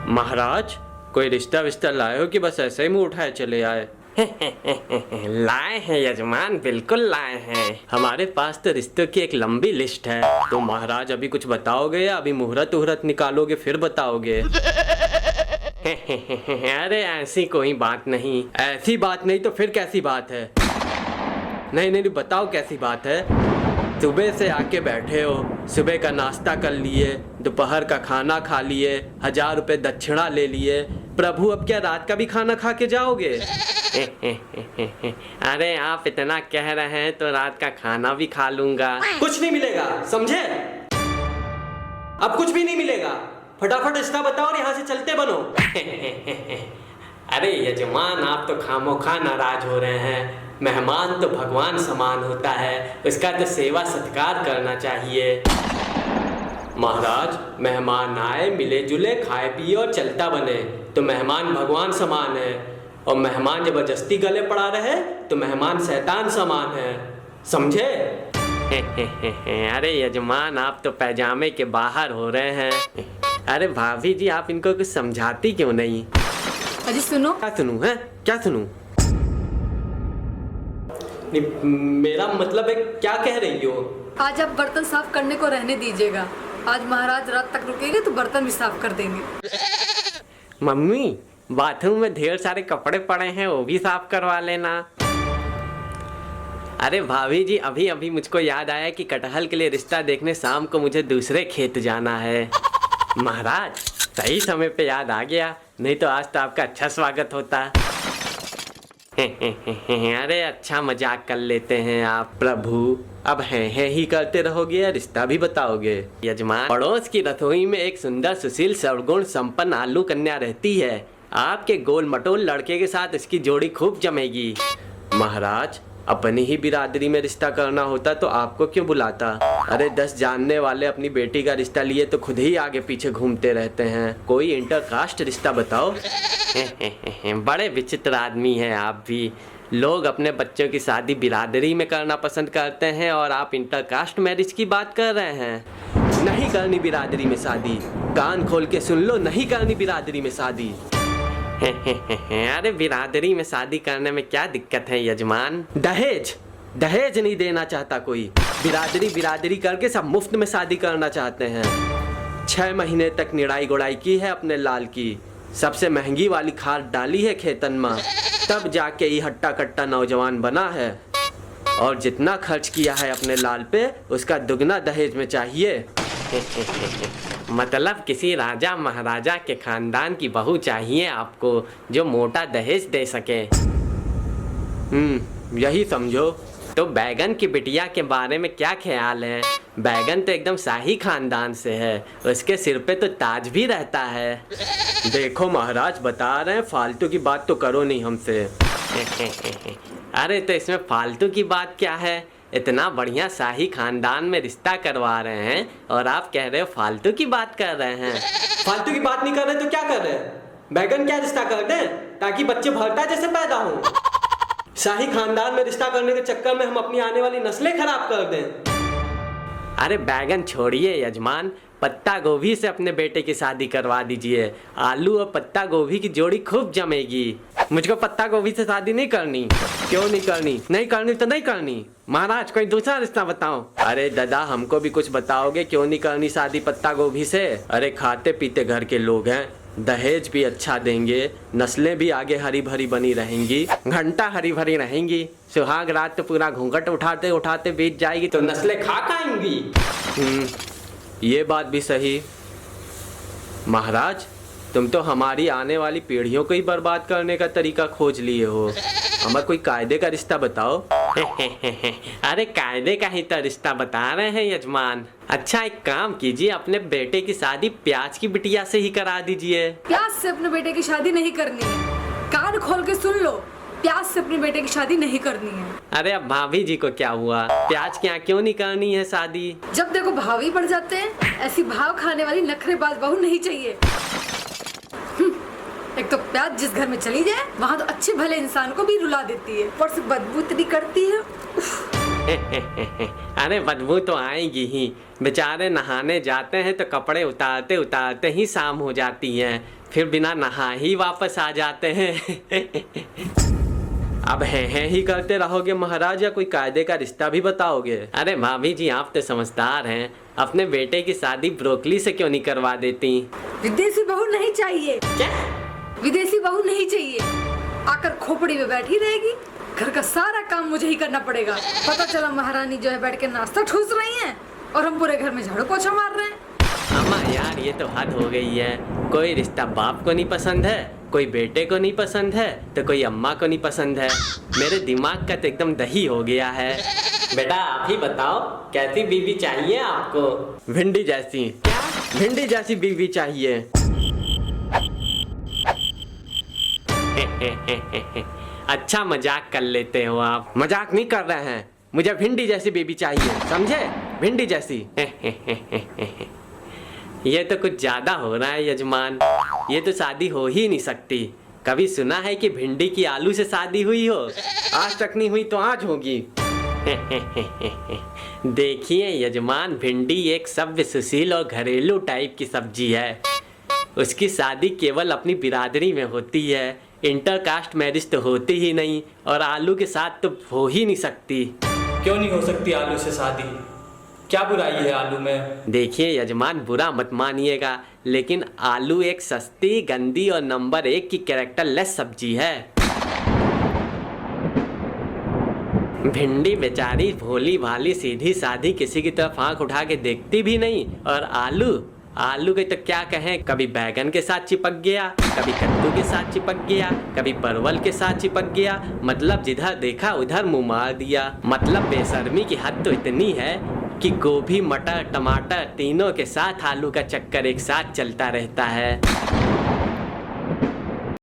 महाराज, कोई रिश्ता विश्ता लाए हो कि बस ऐसे ही मुंह उठाए चले आए? लाए हैं यजमान, बिल्कुल लाए हैं। हमारे पास तो रिश्तों की एक लंबी लिस्ट है। तो महाराज अभी कुछ बताओगे या अभी मुहूर्त उहूर्त निकालोगे फिर बताओगे? अरे ऐसी कोई बात नहीं। ऐसी बात नहीं तो फिर कैसी बात है? नहीं नहीं बताओ कैसी बात है। सुबह से आके बैठे हो, सुबह का नाश्ता कर लिए, दोपहर का खाना खा लिए, 1000 रुपये दक्षिणा ले लिए। प्रभु अब क्या रात का भी खाना खा के जाओगे? अरे आप इतना कह रहे हैं तो रात का खाना भी खा लूंगा। कुछ नहीं मिलेगा, समझे? अब कुछ भी नहीं मिलेगा। फटाफट रिश्ता बताओ और यहाँ से चलते बनो। अरे यजमान, आप तो खामोखा नाराज हो रहे हैं। मेहमान तो भगवान समान होता है, उसका तो सेवा सत्कार करना चाहिए। महाराज, मेहमान आए, मिले जुले, खाए पिए और चलता बने तो मेहमान भगवान समान है, और मेहमान जबरदस्ती गले पड़ा रहे तो मेहमान शैतान समान है, समझे? अरे यजमान, आप तो पैजामे के बाहर हो रहे हैं। अरे भाभी जी, आप इनको कुछ समझाती क्यों नहीं? अजी सुनो। क्या सुनूं? है क्या सुनूं? मेरा मतलब है, क्या कह रही हो? आज आप बर्तन साफ करने को रहने दीजिएगा। आज महाराज रात तक रुकेंगे तो बर्तन भी साफ कर देंगे। मम्मी, बाथरूम में ढेर सारे कपड़े पड़े हैं, वो भी साफ करवा लेना। अरे भाभी जी, अभी अभी मुझको याद आया कि कटहल के लिए रिश्ता देखने शाम को मुझे दूसरे खेत जाना है। महाराज, सही समय पे याद आ गया, नहीं तो आज तो आपका अच्छा स्वागत होता। अरे अच्छा मजाक कर लेते हैं आप। प्रभु, अब हैं ही करते रहोगे या रिश्ता भी बताओगे? यजमान, पड़ोस की रसोई में एक सुंदर सुशील सर्वगुण संपन्न आलू कन्या रहती है। आपके गोल मटोल लड़के के साथ इसकी जोड़ी खूब जमेगी। महाराज, अपनी ही बिरादरी में रिश्ता करना होता तो आपको क्यों बुलाता? अरे 10 जानने वाले अपनी बेटी का रिश्ता लिए तो खुद ही आगे पीछे घूमते रहते हैं। कोई इंटरकास्ट रिश्ता बताओ। बड़े विचित्र आदमी हैं आप भी। लोग अपने बच्चों की शादी बिरादरी में करना पसंद करते हैं और आप इंटरकास्ट मैरिज की बात कर रहे हैं। नहीं करनी बिरादरी में शादी, कान खोल के सुन लो, नहीं करनी बिरादरी में शादी। अरे बिरादरी में शादी करने में क्या दिक्कत है यजमान? दहेज दहेज नहीं देना चाहता कोई। बिरादरी करके सब मुफ्त में शादी करना चाहते हैं। 6 महीने तक निड़ाई गुड़ाई की है अपने लाल की, सबसे महंगी वाली खाद डाली है खेतन में, तब जाके ये हट्टा कट्टा नौजवान बना है। और जितना खर्च किया है अपने लाल पे, उसका दुगना दहेज में चाहिए। मतलब किसी राजा महाराजा के खानदान की बहू चाहिए आपको, जो मोटा दहेज दे सके। यही समझो। तो बैगन की बिटिया के बारे में क्या ख्याल है? बैगन तो एकदम शाही खानदान से है, उसके सिर पे तो ताज भी रहता है। देखो महाराज, बता रहे हैं, फालतू की बात तो करो नहीं हमसे। अरे तो इसमें फालतू की बात क्या है? इतना बढ़िया शाही खानदान में रिश्ता करवा रहे हैं और आप कह रहे हो फालतू की बात कर रहे हैं। फालतू की बात नहीं कर रहे तो क्या कर रहे हैं? बैगन क्या रिश्ता कर दें ताकि बच्चे भरता जैसे पैदा हो? शाही खानदान में रिश्ता करने के चक्कर में हम अपनी आने वाली नस्लें खराब कर दें। अरे बैगन छोड़िए यजमान, पत्ता गोभी से अपने बेटे की शादी करवा दीजिए। आलू और पत्ता गोभी की जोड़ी खूब जमेगी। मुझको पत्ता गोभी से शादी नहीं करनी। क्यों नहीं करनी? नहीं करनी तो नहीं करनी। महाराज, कोई दूसरा रिश्ता बताओ। अरे दादा, हमको भी कुछ बताओगे क्यों नहीं करनी शादी पत्ता गोभी से? अरे खाते पीते घर के लोग हैं, दहेज भी अच्छा देंगे, नस्लें भी आगे हरी भरी बनी रहेंगी, घंटा हरी भरी रहेंगी। सुहाग रात तो पूरा घूंघट उठाते उठाते बीत जाएगी तो नस्लें खा खाएंगी। ये बात भी सही। महाराज, तुम तो हमारी आने वाली पीढ़ियों को ही बर्बाद करने का तरीका खोज लिए हो। हमें कोई कायदे का रिश्ता बताओ। अरे कायदे का ही तो रिश्ता बता रहे हैं यजमान। अच्छा एक काम कीजिए, अपने बेटे की शादी प्याज की बिटिया से ही करा दीजिए। प्याज से अपने बेटे की शादी नहीं करनी है। कान खोल के सुन लो, प्याज से अपने बेटे की शादी नहीं करनी है। अरे अब भाभी जी को क्या हुआ? प्याज के यहाँ क्यों नहीं करनी है शादी? जब देखो भाव ही बढ़ जाते हैं। ऐसी भाव खाने वाली नखरेबाज बहू नहीं चाहिए। एक तो प्याज जिस घर में चली जाए वहाँ तो अच्छे भले इंसान को भी रुला देती है, ऊपर से बदबू इतनी करती है। अरे बदबू तो आएगी ही। बेचारे नहाने जाते हैं तो कपड़े उतारते उतारते ही शाम हो जाती है, फिर बिना नहा ही वापस आ जाते हैं। अब हैं ही करते रहोगे महाराज या कोई कायदे का रिश्ता भी बताओगे? अरे भाभी जी, आप तो समझदार हैं, अपने बेटे की शादी ब्रोकली से क्यों नहीं करवा देती? विदेशी बहू नहीं चाहिए। क्या? विदेशी बहू नहीं चाहिए। आकर खोपड़ी में बैठी रहेगी, घर का सारा काम मुझे ही करना पड़ेगा। पता चला महारानी जो है बैठ के नाश्ता ठूस रही हैं और हम पूरे घर में झाड़ू पोछा मार रहे हैं। अम्मा यार, ये तो हद हो गई है। कोई रिश्ता बाप को नहीं पसंद है, कोई बेटे को नहीं पसंद है, तो कोई अम्मा को नहीं पसंद है। मेरे दिमाग का तो एकदम दही हो गया है। बेटा आप ही बताओ, कैसी बीवी चाहिए आपको? भिंडी जैसी। क्या? भिंडी जैसी बीवी चाहिए। अच्छा मजाक कर लेते हो आप। मजाक नहीं कर रहे हैं, मुझे भिंडी जैसी बीवी चाहिए, समझे? भिंडी जैसी। ये तो कुछ ज्यादा हो रहा है यजमान, ये तो शादी हो ही नहीं सकती। कभी सुना है कि भिंडी की आलू से शादी हुई हो? आज तक नहीं हुई तो आज होगी। देखिए यजमान, भिंडी एक सभ्य, सुशील और घरेलू टाइप की सब्जी है। उसकी शादी केवल अपनी बिरादरी में होती है, इंटरकास्ट मैरिज तो होती ही नहीं, और आलू के साथ तो हो ही नहीं सकती। क्यों नहीं हो सकती आलू से शादी? क्या बुराई है आलू में? देखिए यजमान, बुरा मत मानिएगा, लेकिन आलू एक सस्ती, गंदी और नंबर 1 की कैरेक्टरलेस सब्जी है। भिंडी बेचारी भोली भाली सीधी साधी, किसी की तरफ आंख उठा के देखती भी नहीं, और आलू के तो क्या कहें, कभी बैगन के साथ चिपक गया, कभी कद्दू के साथ चिपक गया, कभी परवल के साथ चिपक गया, मतलब जिधर देखा उधर मुंह मार दिया। मतलब बेशर्मी की हद तो इतनी है कि गोभी, मटर, टमाटर तीनों के साथ आलू का चक्कर एक साथ चलता रहता है।